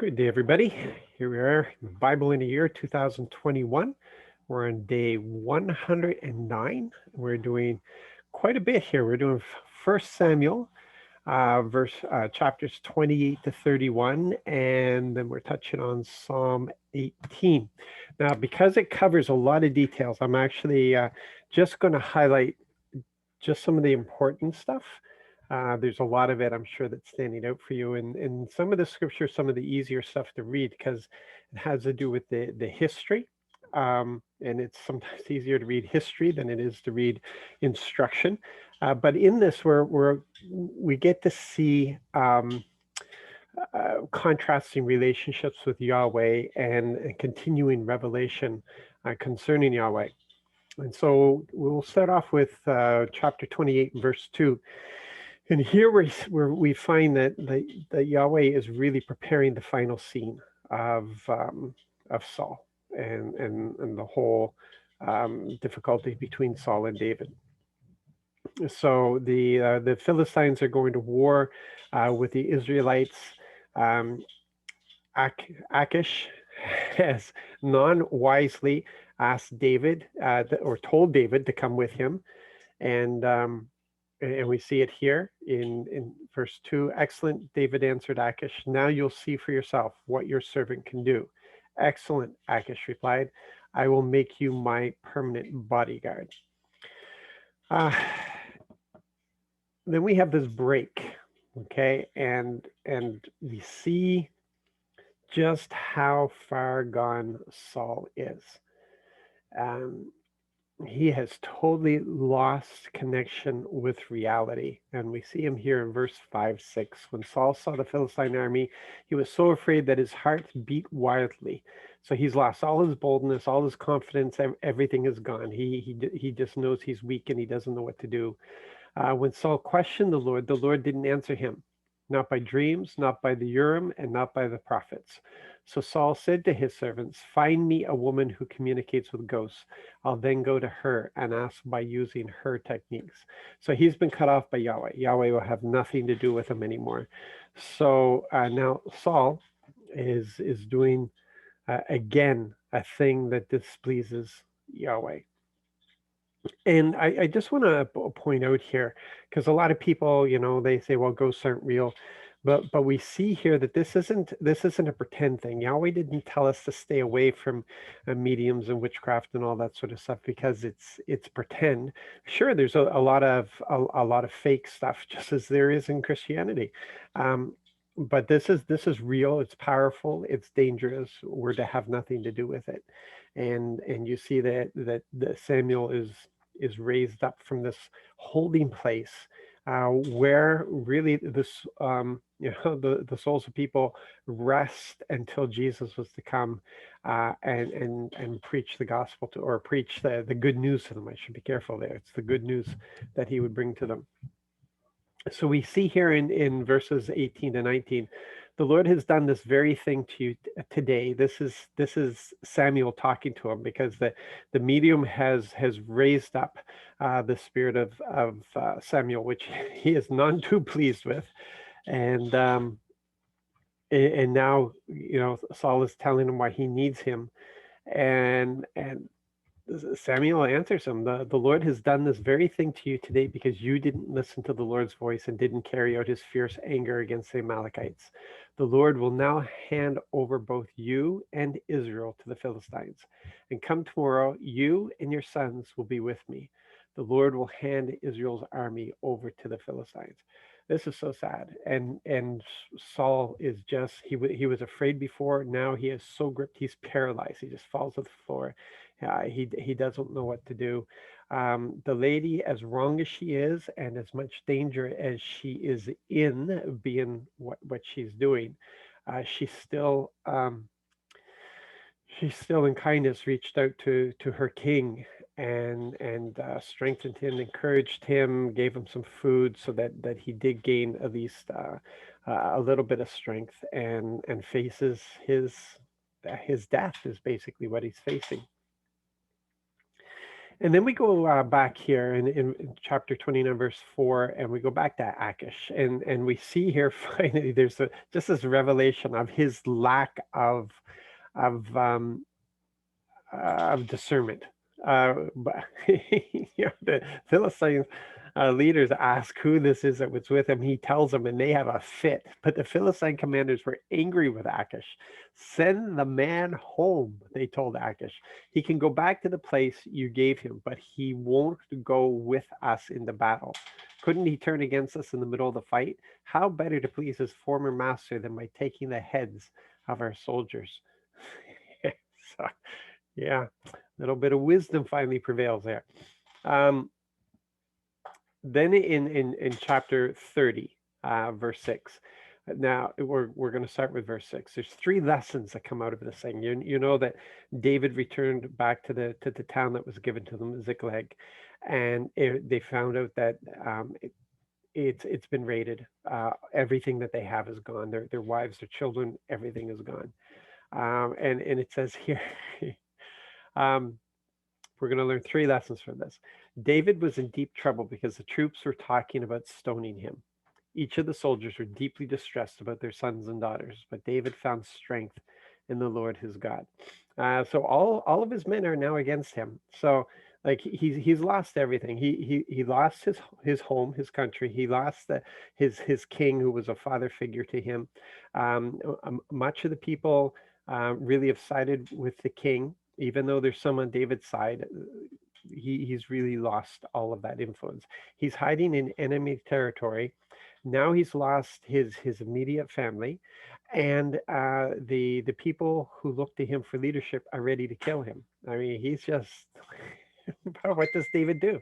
Good day, everybody. Here we are, Bible in a Year 2021. We're on day 109. We're doing quite a bit here. We're doing First Samuel, chapters 28 to 31, and then we're touching on Psalm 18. Now, because it covers a lot of details, I'm actually just going to highlight just some of the important stuff. There's a lot of it, I'm sure, that's standing out for you. And some of the scripture, some of the easier stuff to read because it has to do with the history. And it's sometimes easier to read history than it is to read instruction. But in this, we get to see contrasting relationships with Yahweh and continuing revelation concerning Yahweh. And so we'll start off with chapter 28, verse 2. And here we find that Yahweh is really preparing the final scene of Saul and the whole difficulty between Saul and David. So the Philistines are going to war with the Israelites. Achish has non-wisely asked David or told David to come with him, and we see it here in verse 2. Excellent, David answered Achish. Now you'll see for yourself what your servant can do. Excellent, Achish replied. I will make you my permanent bodyguard. Then we have this break, okay, and we see just how far gone Saul is. He has totally lost connection with reality. And we see him here in verse 5-6. When Saul saw the Philistine army, he was so afraid that his heart beat wildly. So he's lost all his boldness, all his confidence, everything is gone. He just knows he's weak and he doesn't know what to do. When Saul questioned the Lord didn't answer him, not by dreams, not by the Urim, and not by the prophets. So Saul said to his servants, find me a woman who communicates with ghosts. I'll then go to her and ask by using her techniques. So he's been cut off by Yahweh. Yahweh will have nothing to do with him anymore. So now Saul is doing, again, a thing that displeases Yahweh. And I just want to point out here, because a lot of people, they say, well, ghosts aren't real. But we see here that this isn't a pretend thing. Yahweh didn't tell us to stay away from mediums and witchcraft and all that sort of stuff because it's pretend. Sure, there's a lot of fake stuff, just as there is in Christianity. But this is real. It's powerful. It's dangerous. We're to have nothing to do with it. And you see that Samuel is raised up from this holding place where really this the souls of people rest until Jesus was to come and preach the gospel to, or preach the good news to them. I should be careful there. It's the good news that he would bring to them. So we see here in verses 18 to 19, the Lord has done this very thing to you today. This is Samuel talking to him, because the medium has raised up the spirit of Samuel, which he is none too pleased with, and now Saul is telling him why he needs him, and Samuel answers him, the Lord has done this very thing to you today because you didn't listen to the Lord's voice and didn't carry out his fierce anger against the Amalekites. The Lord will now hand over both you and Israel to the Philistines. And come tomorrow, you and your sons will be with me. The Lord will hand Israel's army over to the Philistines. This is so sad. And Saul is just, he was afraid before. Now he is so gripped, he's paralyzed. He just falls to the floor. He doesn't know what to do. The lady, as wrong as she is, and as much danger as she is in being what she's doing, she's still in kindness reached out to her king and strengthened him, encouraged him, gave him some food so that he did gain at least a little bit of strength, and faces his death is basically what he's facing. And then we go back here in chapter 29, verse 4, and we go back to Achish. And we see here finally there's just this revelation of his lack of discernment. But the Philistines leaders ask who this is that was with him. He tells them, and they have a fit. But the Philistine commanders were angry with Achish. Send the man home, they told Achish. He can go back to the place you gave him, but he won't go with us in the battle. Couldn't he turn against us in the middle of the fight? How better to please his former master than by taking the heads of our soldiers? So, yeah, a little bit of wisdom finally prevails there. Um, then in chapter 30, verse 6. Now we're going to start with verse 6. There's three lessons that come out of this thing. You know that David returned back to the town that was given to them, Ziklag, and they found out that it's been raided. Everything that they have is gone. Their wives, their children, everything is gone. And it says here, um, we're going to learn three lessons from this. David was in deep trouble because the troops were talking about stoning him. Each of the soldiers were deeply distressed about their sons and daughters, but David found strength in the Lord his God. So all of his men are now against him. So like he's lost everything. He lost his home, his country. He lost his king, who was a father figure to him. Much of the people really have sided with the king, even though there's some on David's side. He's really lost all of that influence. He's hiding in enemy territory. Now he's lost his immediate family, and the people who look to him for leadership are ready to kill him. I mean, he's just what does David do?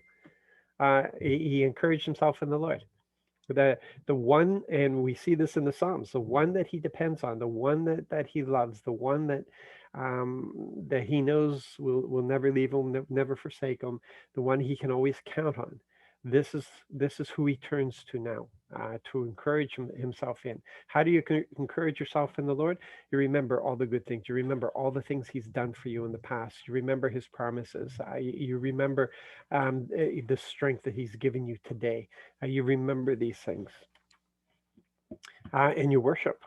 He encouraged himself in the Lord. The one, and we see this in the Psalms, the one that he depends on, the one that he loves, the one that he knows will never leave him, never forsake him, the one he can always count on. This is who he turns to now, to encourage himself in. How do you encourage yourself in the Lord? You remember all the good things. You remember all the things he's done for you in the past. You remember his promises. You remember the strength that he's given you today. You remember these things, and you worship.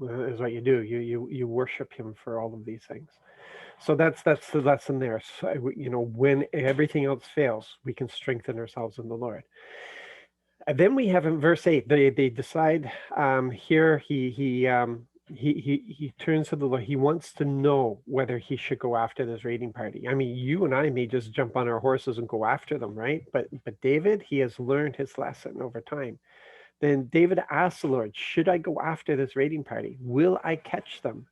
Is what you do. You worship him for all of these things. So that's the lesson there. So, when everything else fails, we can strengthen ourselves in the Lord. And then we have in verse 8, they decide, here he turns to the Lord. He wants to know whether he should go after this raiding party. I mean, you and I may just jump on our horses and go after them, right? But David, he has learned his lesson over time. Then David asked the Lord, should I go after this raiding party? Will I catch them?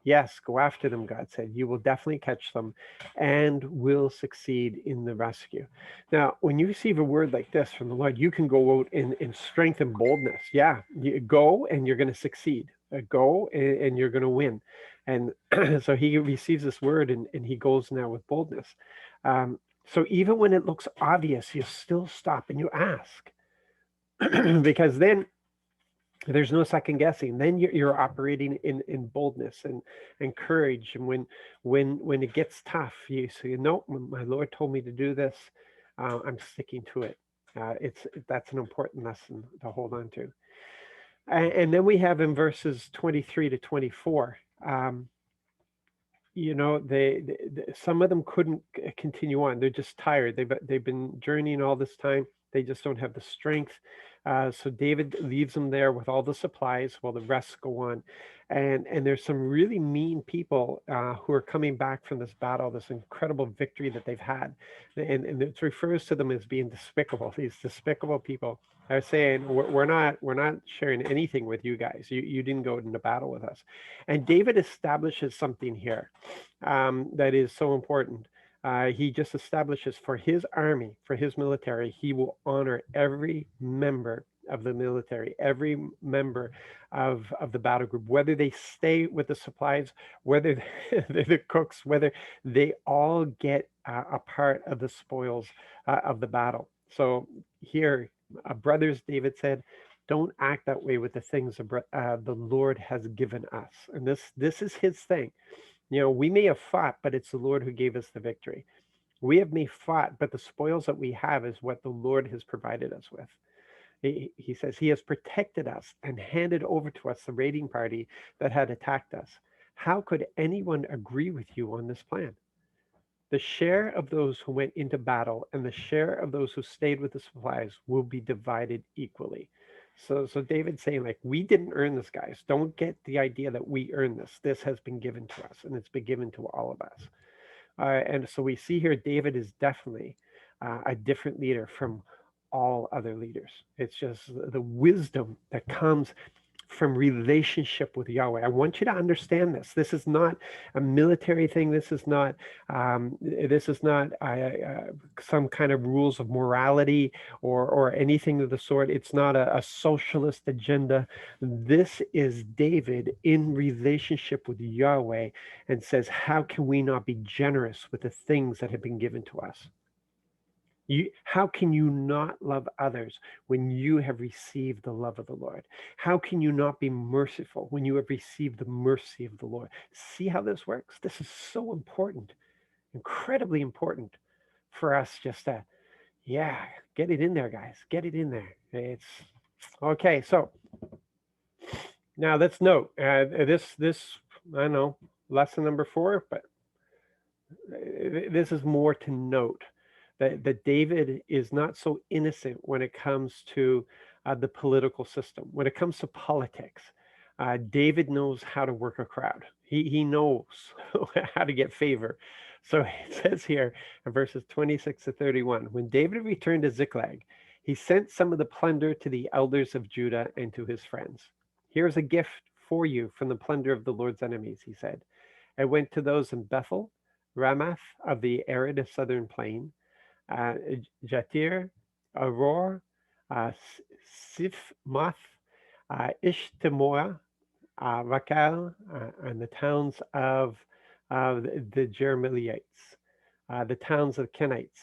Yes, go after them, God said. You will definitely catch them and will succeed in the rescue. Now, when you receive a word like this from the Lord, you can go out in strength and boldness. Yeah, you go and you're going to succeed. Go and you're going to win. And so he receives this word and he goes now with boldness. So even when it looks obvious, you still stop and you ask. Because then there's no second guessing. Then you're operating in boldness and courage. And when it gets tough, you say, no, my Lord told me to do this. I'm sticking to it. That's an important lesson to hold on to. And then we have in verses 23 to 24. Some of them couldn't continue on. They're just tired. They've been journeying all this time. They just don't have the strength. So David leaves them there with all the supplies while the rest go on. And there's some really mean people who are coming back from this battle, this incredible victory that they've had. And it refers to them as being despicable. These despicable people are saying, we're not sharing anything with you guys. You didn't go into battle with us. And David establishes something here that is so important. He just establishes for his army, for his military, he will honor every member of the military, every member of the battle group, whether they stay with the supplies, whether they're the cooks, whether they all get a part of the spoils of the battle. So here, brothers, David said, don't act that way with the things the Lord has given us. And this is his thing. We may have fought, but it's the Lord who gave us the victory. We have may fought, but the spoils that we have is what the Lord has provided us with. He says he has protected us and handed over to us the raiding party that had attacked us. How could anyone agree with you on this plan? The share of those who went into battle and the share of those who stayed with the supplies will be divided equally. So David's saying, like, we didn't earn this, guys. Don't get the idea that we earned this. This has been given to us, and it's been given to all of us. And so we see here David is definitely a different leader from all other leaders. It's just the wisdom that comes from relationship with Yahweh. I want you to understand this. This is not a military thing. This is not some kind of rules of morality or anything of the sort. It's not a socialist agenda. This is David in relationship with Yahweh and says, how can we not be generous with the things that have been given to us? How can you not love others when you have received the love of the Lord? How can you not be merciful when you have received the mercy of the Lord? See how this works? This is so important, incredibly important for us just to, yeah, get it in there, guys. Get it in there. It's okay. So now let's note this, I don't know, lesson number 4, but this is more to note that David is not so innocent when it comes to the political system. When it comes to politics, David knows how to work a crowd. He knows how to get favor. So it says here in verses 26 to 31, when David returned to Ziklag, he sent some of the plunder to the elders of Judah and to his friends. Here's a gift for you from the plunder of the Lord's enemies, he said. I went to those in Bethel, Ramath of the arid southern plain, Jatir, Auror, Sifmath, Ishtemoa, Rakal, and the towns of the Jermelites, the towns of Kenites,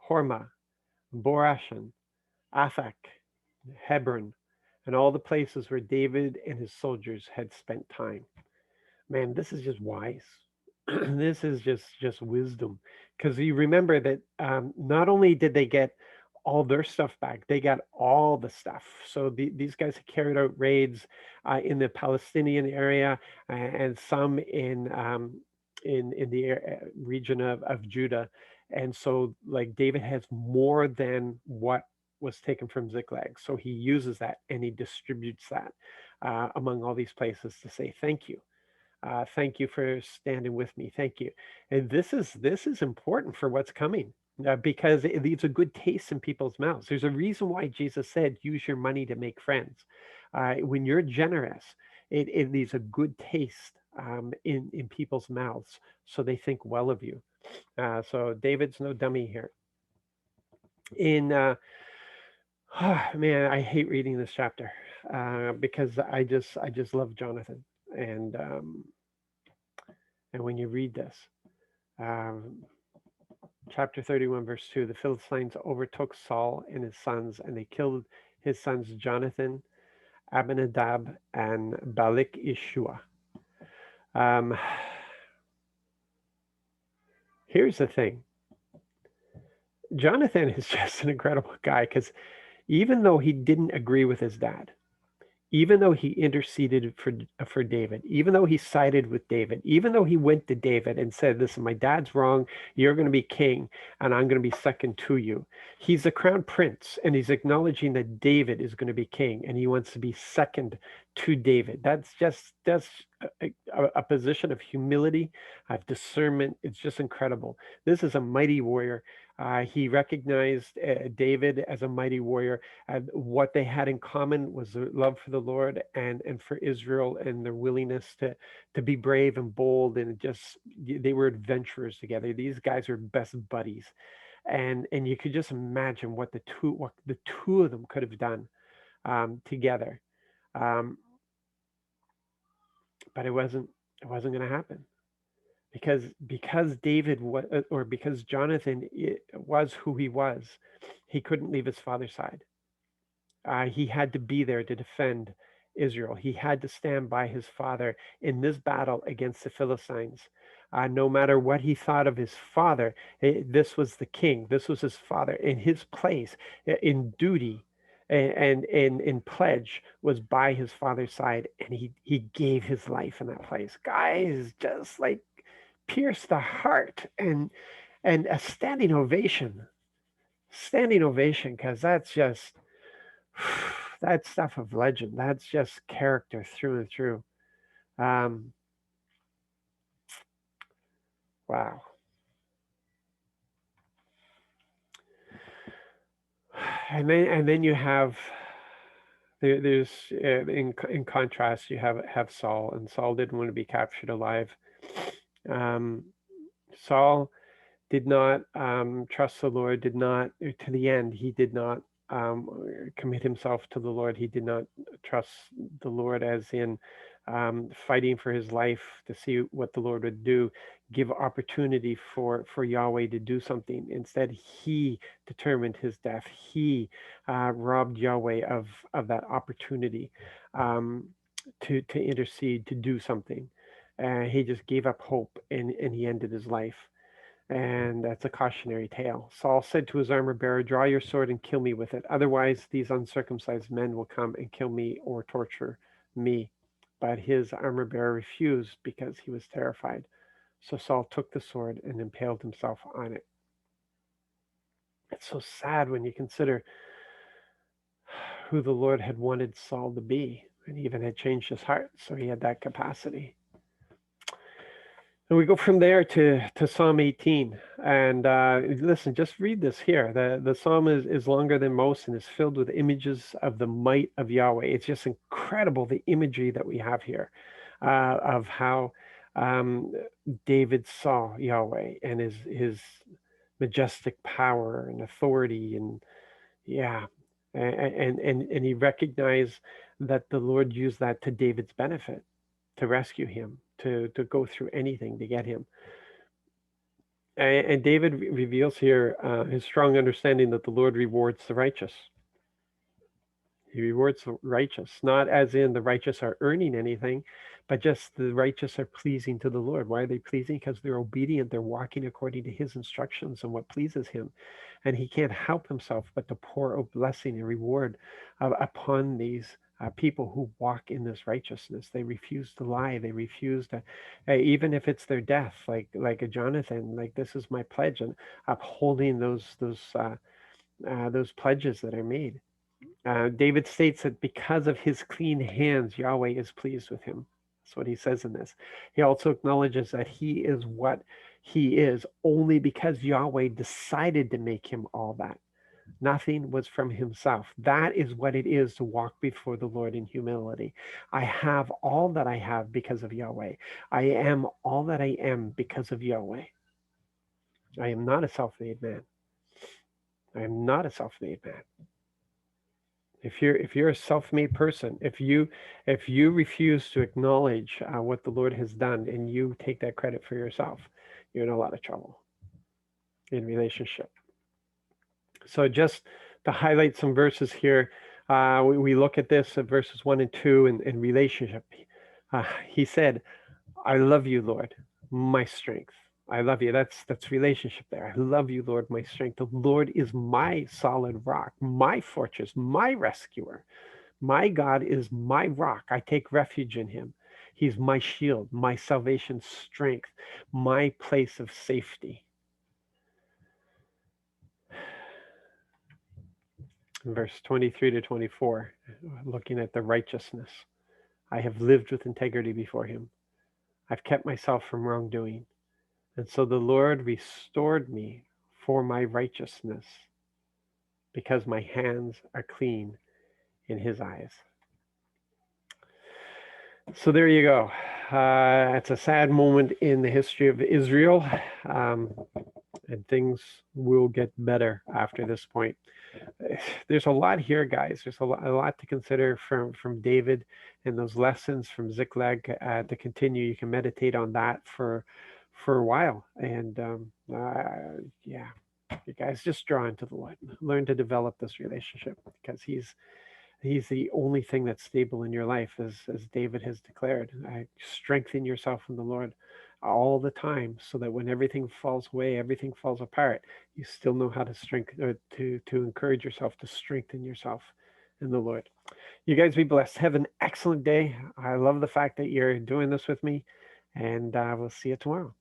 Hormah, Borashan, Athak, Hebron, and all the places where David and his soldiers had spent time. Man, this is just wise. This is just wisdom, because you remember that not only did they get all their stuff back, they got all the stuff. So these guys had carried out raids in the Palestinian area and some in the region of Judah, and so like David has more than what was taken from Ziklag, so he uses that and he distributes that among all these places to say thank you. Thank you for standing with me. Thank you. And this is important for what's coming because it leaves a good taste in people's mouths. There's a reason why Jesus said, "Use your money to make friends." When you're generous, it leaves a good taste in people's mouths, so they think well of you. So David's no dummy here. In man, I hate reading this chapter because I just love Jonathan and when you read this, um, chapter 31, verse 2, the Philistines overtook Saul and his sons, and they killed his sons Jonathan, Abinadab, and Balik Ishua. Um, here's the thing. Jonathan is just an incredible guy because even though he didn't agree with his dad, even though he interceded for David, even though he sided with David, even though he went to David and said, "Listen, my dad's wrong. You're going to be king, and I'm going to be second to you." He's the crown prince, and he's acknowledging that David is going to be king, and he wants to be second to David. That's a position of humility, of discernment. It's just incredible. This is a mighty warrior. He recognized David as a mighty warrior. What they had in common was their love for the Lord and for Israel and their willingness to be brave and bold, and just they were adventurers together. These guys were best buddies, and you could just imagine what the two of them could have done together. Um, but it wasn't going to happen because David was, or because Jonathan was who he was. He couldn't leave his father's side. He had to be there to defend Israel. He had to stand by his father in this battle against the Philistines. No matter what he thought of his father, this was the king. This was his father. In his place, in duty, and in pledge, was by his father's side, and he gave his life in that place. Guys, just like pierce the heart, and a standing ovation, because that's just that stuff of legend. That's just character through and through. Um, wow. And then you have there's in contrast you have Saul, and Saul didn't want to be captured alive. Um, Saul did not trust the Lord, did not, to the end, he did not commit himself to the Lord. He did not trust the Lord, as in fighting for his life to see what the Lord would do, give opportunity for Yahweh to do something. Instead, he determined his death. He robbed Yahweh of that opportunity um, to intercede, to do something. He just gave up hope, and he ended his life. And that's a cautionary tale. Saul said to his armor bearer, "Draw your sword and kill me with it. Otherwise, these uncircumcised men will come and kill me or torture me." But his armor bearer refused because he was terrified. So Saul took the sword and impaled himself on it. It's so sad when you consider who the Lord had wanted Saul to be, and he even had changed his heart, so he had that capacity. And we go from there to Psalm 18. And listen, just read this here. The psalm is longer than most and is filled with images of the might of Yahweh. It's just incredible, the imagery that we have here of how um, David saw Yahweh and his majestic power and authority. And yeah, and he recognized that the Lord used that to David's benefit, to rescue him, to go through anything to get him. And David reveals here his strong understanding that the Lord rewards the righteous. He rewards the righteous, not as in the righteous are earning anything, but just the righteous are pleasing to the Lord. Why are they pleasing? Because they're obedient. They're walking according to his instructions and what pleases him. And he can't help himself but to pour a blessing and reward upon these people who walk in this righteousness. They refuse to lie. They refuse to, even if it's their death, like a Jonathan, like this is my pledge, and upholding those pledges that are made. David states that because of his clean hands, Yahweh is pleased with him. That's what he says in this. He also acknowledges that he is what he is only because Yahweh decided to make him all that. Nothing was from himself. That is what it is to walk before the Lord in humility. I have all that I have because of Yahweh. I am all that I am because of Yahweh. I am not a self-made man. I am not a self-made man. If you're a self-made person, if you refuse to acknowledge what the Lord has done and you take that credit for yourself, you're in a lot of trouble in relationship. So just to highlight some verses here, we look at this at verses 1 and 2 in relationship. He said, "I love you, Lord, my strength." I love you. That's relationship there. I love you, Lord, my strength. The Lord is my solid rock, my fortress, my rescuer. My God is my rock. I take refuge in him. He's my shield, my salvation strength, my place of safety. Verse 23 to 24, looking at the righteousness. I have lived with integrity before him. I've kept myself from wrongdoing. And so the Lord restored me for my righteousness because my hands are clean in his eyes. So there you go. It's a sad moment in the history of Israel, and things will get better after this point. There's a lot here, guys. There's a lot to consider from David and those lessons from Ziklag to continue. You can meditate on that for a while, and yeah, you guys just draw into the Lord. Learn to develop this relationship because He's the only thing that's stable in your life, as David has declared. Strengthen yourself in the Lord. all the time, so that when everything falls away, everything falls apart, you still know how to strengthen, or to encourage yourself, to strengthen yourself in the Lord. You guys be blessed. Have an excellent day. I love the fact that you're doing this with me, and we'll see you tomorrow.